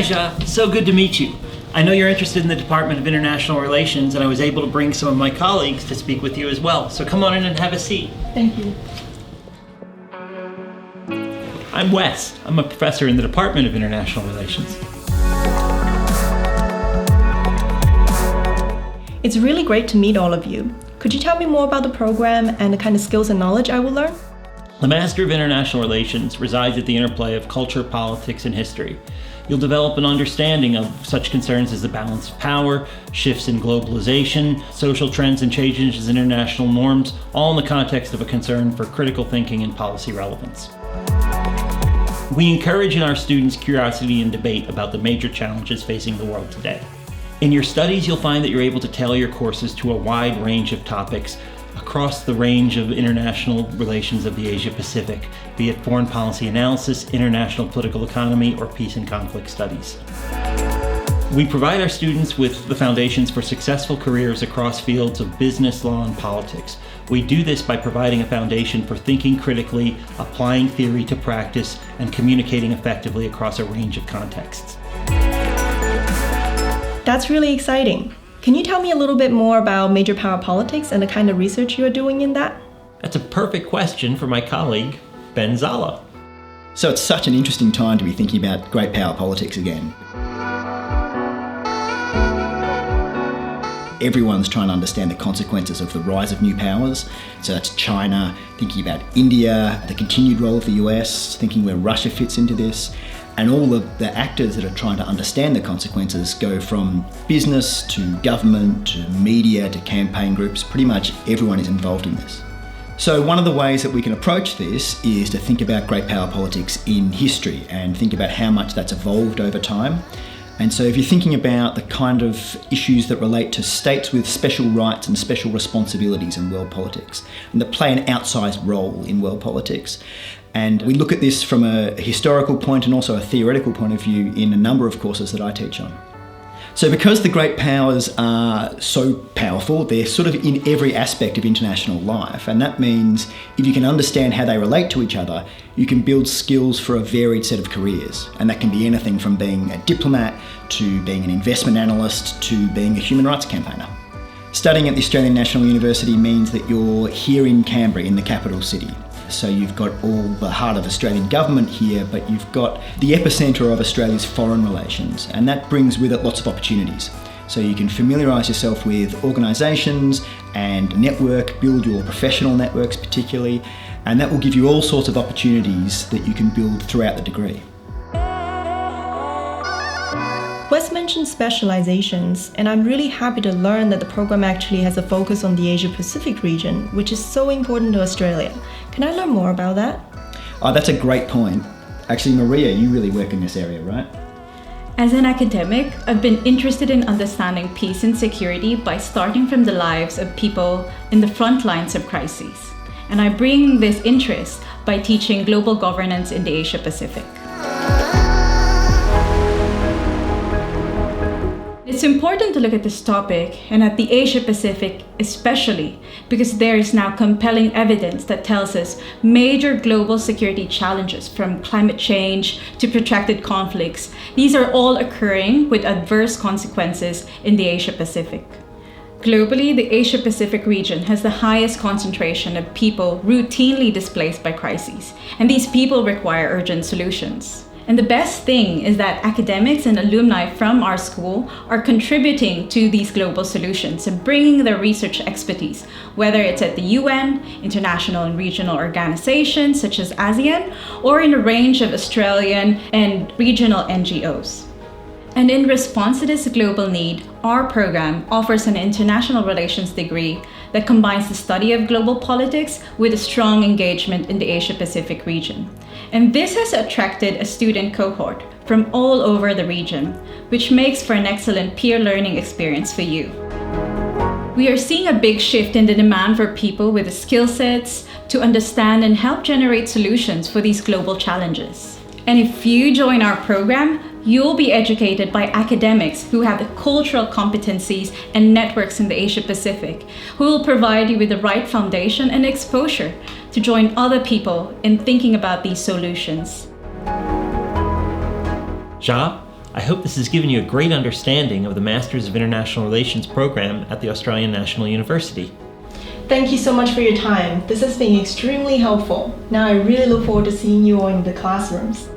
Hi, Ja. So good to meet you. I know you're interested in the Department of International Relations, and I was able to bring some of my colleagues to speak with you as well. So come on in and have a seat. Thank you. I'm Wes. I'm a professor in the Department of International Relations. It's really great to meet all of you. Could you tell me more about the program and the kind of skills and knowledge I will learn? The Master of International Relations resides at the interplay of culture, politics, and history. You'll develop an understanding of such concerns as the balance of power, shifts in globalization, social trends and changes in international norms, all in the context of a concern for critical thinking and policy relevance. We encourage in our students curiosity and debate about the major challenges facing the world today. In your studies, you'll find that you're able to tailor your courses to a wide range of topics across the range of international relations of the Asia-Pacific, be it foreign policy analysis, international political economy, or peace and conflict studies. We provide our students with the foundations for successful careers across fields of business, law, and politics. We do this by providing a foundation for thinking critically, applying theory to practice, and communicating effectively across a range of contexts. That's really exciting. Can you tell me a little bit more about major power politics and the kind of research you are doing in that? That's a perfect question for my colleague, Ben Zala. So it's such an interesting time to be thinking about great power politics again. Everyone's trying to understand the consequences of the rise of new powers. So that's China, thinking about India, the continued role of the US, thinking where Russia fits into this. And all of the actors that are trying to understand the consequences go from business to government to media to campaign groups. Pretty much everyone is involved in this. So one of the ways that we can approach this is to think about great power politics in history and think about how much that's evolved over time. And so if you're thinking about the kind of issues that relate to states with special rights and special responsibilities in world politics, and that play an outsized role in world politics, and we look at this from a historical point and also a theoretical point of view in a number of courses that I teach on. So because the great powers are so powerful, they're sort of in every aspect of international life. And that means if you can understand how they relate to each other, you can build skills for a varied set of careers. And that can be anything from being a diplomat to being an investment analyst to being a human rights campaigner. Studying at the Australian National University means that you're here in Canberra, in the capital city. So you've got all the heart of Australian government here, but you've got the epicentre of Australia's foreign relations, and that brings with it lots of opportunities. So you can familiarise yourself with organisations and network, build your professional networks particularly, and that will give you all sorts of opportunities that you can build throughout the degree. Wes mentioned specializations, and I'm really happy to learn that the program actually has a focus on the Asia-Pacific region, which is so important to Australia. Can I learn more about that? Oh, that's a great point. Actually, Maria, you really work in this area, right? As an academic, I've been interested in understanding peace and security by starting from the lives of people in the front lines of crises. And I bring this interest by teaching global governance in the Asia-Pacific. It's important to look at this topic and at the Asia-Pacific especially because there is now compelling evidence that tells us major global security challenges from climate change to protracted conflicts, these are all occurring with adverse consequences in the Asia-Pacific. Globally, the Asia-Pacific region has the highest concentration of people routinely displaced by crises, and these people require urgent solutions. And the best thing is that academics and alumni from our school are contributing to these global solutions and bringing their research expertise, whether it's at the UN, international and regional organizations such as ASEAN, or in a range of Australian and regional NGOs. And in response to this global need, our program offers an international relations degree that combines the study of global politics with a strong engagement in the Asia-Pacific region. And this has attracted a student cohort from all over the region, which makes for an excellent peer learning experience for you. We are seeing a big shift in the demand for people with the skill sets to understand and help generate solutions for these global challenges. And if you join our program, you'll be educated by academics who have the cultural competencies and networks in the Asia-Pacific, who will provide you with the right foundation and exposure to join other people in thinking about these solutions. Ja, I hope this has given you a great understanding of the Masters of International Relations program at the Australian National University. Thank you so much for your time. This has been extremely helpful. Now I really look forward to seeing you all in the classrooms.